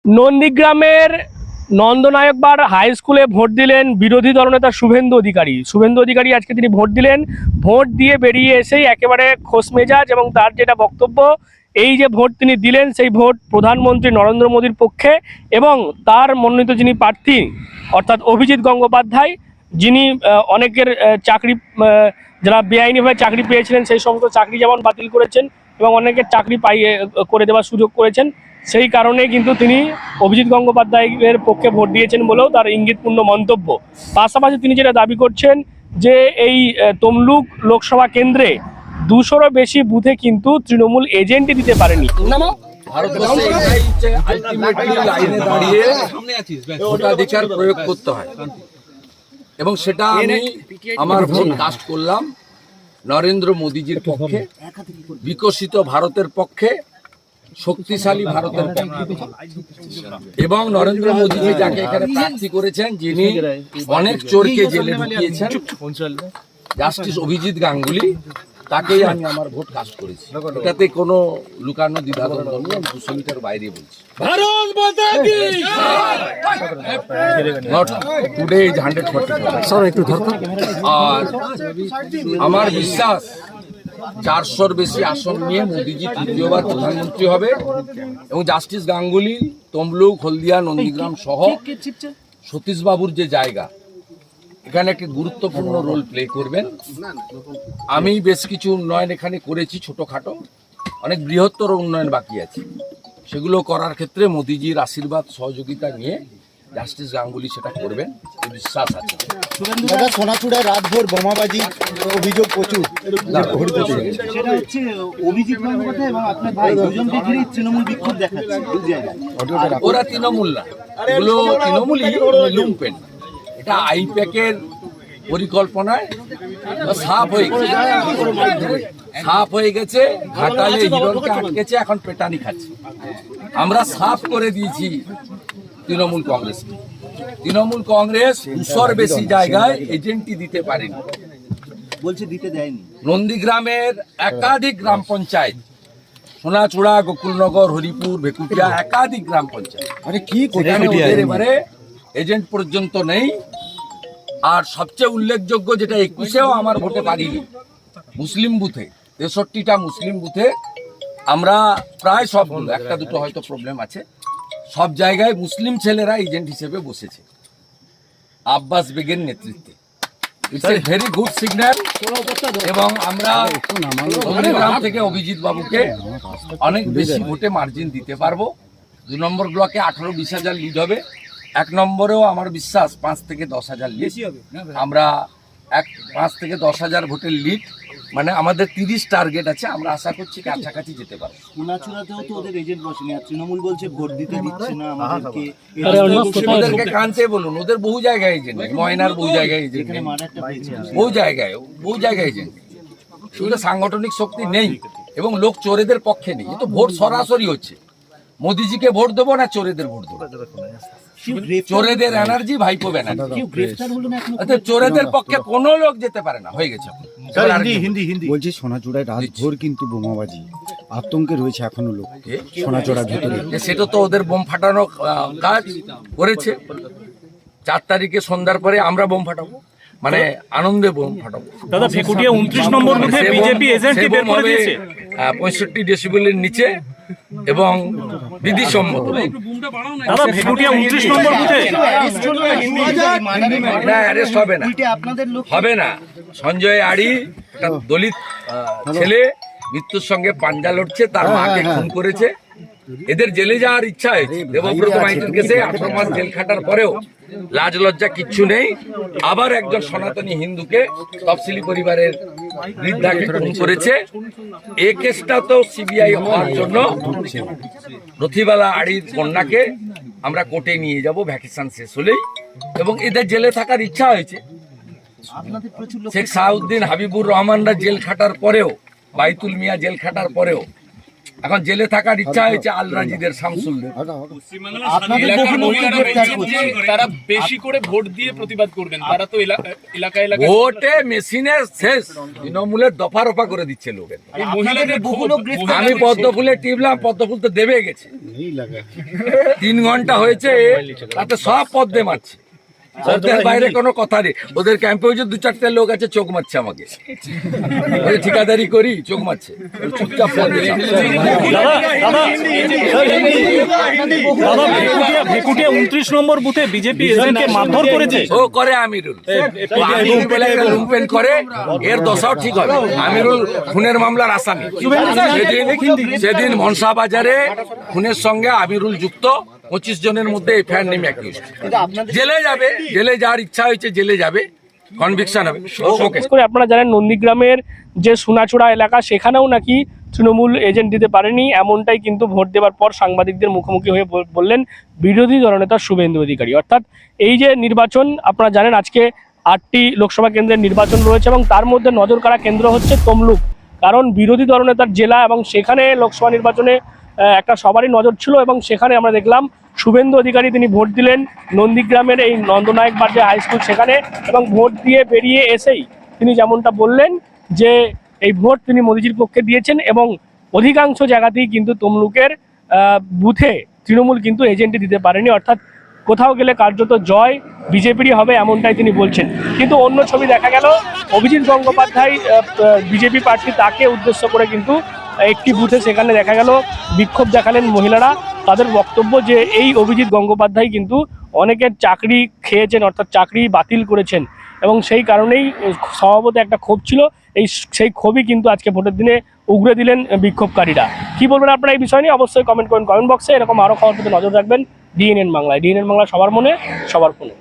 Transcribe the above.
নন্দীগ্রামের নন্দনায়কবার হাই স্কুলে ভোট দিলেন বিরোধী দলনেতা শুভেন্দু অধিকারী। আজকে তিনি ভোট দিলেন। ভোট দিয়ে বেরিয়ে এসেই একেবারে খোশমেজাজ এবং তার যেটা বক্তব্য, এই যে ভোট তিনি দিলেন সেই ভোট প্রধানমন্ত্রী নরেন্দ্র মোদীর পক্ষে এবং তার মনোনীত যিনি প্রার্থী অর্থাৎ অভিজিৎ গঙ্গোপাধ্যায়, যিনি অনেকের চাকরি, যারা বেআইনিভাবে চাকরি পেয়েছিলেন সেই সমস্ত চাকরি যেমন বাতিল করেছেন এবং অনেকের চাকরি করে দেওয়ার সুযোগ করেছেন, সেই কারণে কিন্তু তিনি অভিজিৎ গঙ্গোপাধ্যায়ের পক্ষে ভোট দিয়েছেন বলেও তার ইঙ্গিতপূর্ণ মন্তব্য। পাশাপাশি তিনি যেটা দাবি করছেন যে এই তমলুক লোকসভা কেন্দ্রে 200-রও বেশি বুথে কিন্তু তৃণমূল এজেন্টই দিতে পারেনি। ভোটাধিকার প্রয়োগ করতে হয় এবং সেটা আমি আমার ভোট কাস্ট করলাম নরেন্দ্র মোদীজির পক্ষে, বিকশিত ভারতের পক্ষে, শক্তিশালী ভারতের পক্ষে। এবং নরেন্দ্র মোদীজি যাকে এখানে প্রার্থী করেছেন, যিনি অনেক চোরকে জেলে ঢুকিয়েছেন, জাস্টিস অভিজিৎ গাঙ্গুলি, তাকেই আমি আমার ভোট কাস্ট করেছি। এটাতে কোনো লুকানো দ্বিধাদ্বন্দ্ব নেই, আমি 200 মিটার বাইরে বলছি। ভারত মাতা কি নট টুডে ইজ 140। আর আমার বিশ্বাস 400-র বেশি আসন নিয়ে মোদীজি তৃতীয়বার প্রধানমন্ত্রী হবে এবং জাস্টিস গাঙ্গুলি তমলুক, হলদিয়া, নন্দীগ্রাম সহ সতীশবাবুর যে জায়গা, এখানে একটি গুরুত্বপূর্ণ রোল প্লে করবেন। আমি বেশ কিছু উন্নয়ন এখানে করেছি, ছোটোখাটো, অনেক বৃহত্তর উন্নয়ন বাকি আছে। সেগুলো করার ক্ষেত্রে মোদীজির আশীর্বাদ সহযোগিতা নিয়ে জাস্টিস গাঙ্গুলি সেটা করবেন, বিশ্বাস আছে। সোনাচূড়ায় রাতভর বোমাবাজি অভিযোগ প্রচুর, ওরা তৃণমূল না, এগুলো তৃণমূলই লুম্পেন। এটা আইপ্যাকের পরিকল্পনায় সাফ হয়ে গেছে। ঘাটালে হিরণকে আটকেছে, এখন পেটানি খাচ্ছে। আমরা সাফ করে দিয়েছি তৃণমূল কংগ্রেস 200-র বেশি জায়গায় এজেন্টই দিতে পারেনি, বলছে দিতে দেয়নি। নন্দীগ্রামের একাধিক গ্রাম পঞ্চায়েত, সোনাচূড়া, গোকুলনগর, হরিপুর, ভেকুটিয়া, একাধিক গ্রাম পঞ্চায়েত, এবারে এজেন্ট পর্যন্ত নেই। আর সবচেয়ে উল্লেখযোগ্য যেটা 21-এও আমার ভোটে পারিনি, মুসলিম বুথে 63টা মুসলিম বুথে আমরা প্রায় সবগুলো, একটা দুটো হয়তো প্রবলেম আছে, সব জায়গায় মুসলিম ছেলেরা এজেন্ট হিসেবে বসেছে আব্বাস বেগের নেতৃত্বে। It's a very good signal. এবং আমরা নন্দীগ্রাম থেকে অভিজিৎ বাবুকে অনেক বেশি ভোটে মার্জিন দিতে পারবো। 2 নম্বর ব্লকে 18-20 হাজার লিড হবে। 1 নম্বরেও আমার বিশ্বাস 5 থেকে 10 হাজার লিড হবে। আমরা 5 থেকে 10 হাজার ভোটের লিড, মানে আমাদের 30 টার্গেট আছে। আমরা আশা করছি কাছাকাছি যেতে পারবো। সোনাচূড়াতেও তো ওদের এজেন্ট বসেনি, আর তৃণমূল বলছে ভোট দিতে দিচ্ছে না আমাদেরকে। ওদেরকে কানতে বলুন, ওদের বহু জায়গায় এজেন্ট, ময়নার বহু জায়গায় এজেন্ট, বহু জায়গায় এজেন্ট। শুধু সাংগঠনিক শক্তি নেই এবং লোক চোরেদের পক্ষে নেই। এ তো ভোট সরাসরি হচ্ছে। মোদিজিকে ভোট দেবো না চোরেদের ভোট দেবো? চোরেদের এনার্জি ভাইপো ব্যানার্জি। চোরেদের পক্ষে কোনো লোক যেতে পারে না, হয়ে গেছে। বলছি সোনাচূড়ায় রাতভর কিন্তু বোমাবাজি, আতঙ্কে রয়েছে এখনো লোক সোনাচূড়ার ভিতরে। সেটা তো ওদের বোম ফাটানো কাজ করেছে। 4 তারিখে সন্ধ্যার পরে আমরা বোম ফাটাবো, মানে আনন্দে বোম ফাটাবো। দাদা, ভেকুটিয়া 29 নম্বর বুথে বিজেপি এজেন্টই বের করে দিয়েছে 65 ডেসিবেলের নিচে এবং বিধিসম্মত। দাদা, ভেকুটিয়া 29 নম্বর বুথে অ্যারেস্ট হবে না। সঞ্জয় আড়ি একটা দলিত ছেলে, মৃত্যুর সঙ্গে পাঞ্জা লড়ছে, তার মাকে খুন করেছে। এদের জেলে যাওয়ার ইচ্ছা হয়েছে। দেবব্রত মাইতির কেসে 18 মাস জেল খাটার পরেও লাজ লজ্জা কিচ্ছু নেই। আবার একজন সনাতনী হিন্দুকে, তফসিলি পরিবারের বৃদ্ধাকে খুন করেছে। এই কেসটা তো সিবিআই হওয়ার জন্য রথিবালা আড়ির কন্যাকে আমরা কোর্টে নিয়ে যাব ভ্যাকেশন শেষ হলেই, এবং এদের জেলে থাকার ইচ্ছা হয়েছে। শেখ সাউদ্দিন, হাবিবুর রহমানরা জেল খাটার পরেও, বাইতুল মিয়া জেল খাটার পরেও এখন জেলে থাকার ইচ্ছা হয়েছে আলরাজিদের, শামসুলদের। আপনাদের বহু লোককে গ্রেফতার করছে। তারা বেশি করে ভোট দিয়ে প্রতিবাদ করবেন, তারা তো এলাকায় ভোটে মেশিনের শেষ, তৃণমূলের দফা রফা করে দিচ্ছে লোকের। আপনাদের বহু লোক গ্রেফতার আমি পদ্মফুলে টিপলাম, পদ্মফুল তো দেবে গেছে, 3 ঘন্টা হয়েছে, তাতে সব পদ্মে মারছে। ওদের বাইরে কোনো কথা নেই। ওদের ক্যাম্পে যে 2-4টে লোক আছে, চোখ মারছে আমাকে, ওই ঠিকাদারি করি, চোখ মারছে, চুপচাপ পদ্মে। ভেকুটিয়া 29 নম্বর বুথে বিজেপি এজেন্টকে মারধর করেছে। ও করে আমিরুল, আমিরুল বলে একটা লুম্পেন করে, এর দশাও ঠিক হবে। আমিরুল খুনের মামলার আসামি। সেদিন মনসা বাজারে খুনের সঙ্গে আমিরুল যুক্ত, 25 জনের মধ্যে এফআইআর নেমে অ্যাকিউজড। জেলে যাবে, জেলে যাওয়ার ইচ্ছা হয়েছে, জেলে যাবে, কনভিকশন হবে। ওকে, করে আপনারা জানেন নন্দীগ্রামের যে সোনাচূড়া এলাকা, সেখানেও নাকি তৃণমূল এজেন্ট দিতে পারেনি, এমনটাই কিন্তু ভোট দেওয়ার পর সাংবাদিকদের মুখোমুখি হয়ে বললেন বিরোধী দলনেতা শুভেন্দু অধিকারী। অর্থাৎ এই যে নির্বাচন, আপনারা জানেন আজকে 8টি লোকসভা কেন্দ্রের নির্বাচন রয়েছে এবং তার মধ্যে নজর কাড়া কেন্দ্র হচ্ছে তমলুক। কারণ বিরোধী দলনেতার জেলা এবং সেখানে লোকসভা নির্বাচনে একটা সবারই নজর ছিল এবং সেখানে আমরা দেখলাম শুভেন্দু অধিকারী তিনি ভোট দিলেন নন্দীগ্রামের এই নন্দনায়ক বাড়ি হাই স্কুল সেখানে, এবং ভোট দিয়ে বেরিয়ে এসেই তিনি যেমনটা বললেন যে এই ভোট তিনি মোদিজির পক্ষে দিয়েছেন এবং অধিকাংশ জায়গাতেই কিন্তু তমলুকের বুথে তৃণমূল কিন্তু এজেন্টই দিতে পারেনি। অর্থাৎ কোথাও গেলে কার্যত জয় বিজেপিরই হবে, এমনটাই তিনি বলছেন। কিন্তু অন্য ছবি দেখা গেল, অভিজিৎ গঙ্গোপাধ্যায় বিজেপি প্রার্থী, তাকে উদ্দেশ্য করে কিন্তু একটি বুথে সেখানে দেখা গেল বিক্ষোভ দেখালেন মহিলারা। তাদের বক্তব্য যে এই অভিজিৎ গঙ্গোপাধ্যায় কিন্তু অনেকের চাকরি খেয়েছেন, অর্থাৎ চাকরি বাতিল করেছেন, এবং সেই কারণেই স্বভাবত একটা ক্ষোভ ছিল। সেই ক্ষোভই কিন্তু আজকে ভোটের দিনে উগরে দিলেন বিক্ষোভকারীরা। কি বলবেন আপনারা এই বিষয় নিয়ে? অবশ্যই কমেন্ট করেন কমেন্ট বক্সে। এরকম আরও খবর পেতে নজর রাখবেন ডিএনএন বাংলায়। ডিএনএন বাংলা, সবার মনে সবার ফোনে।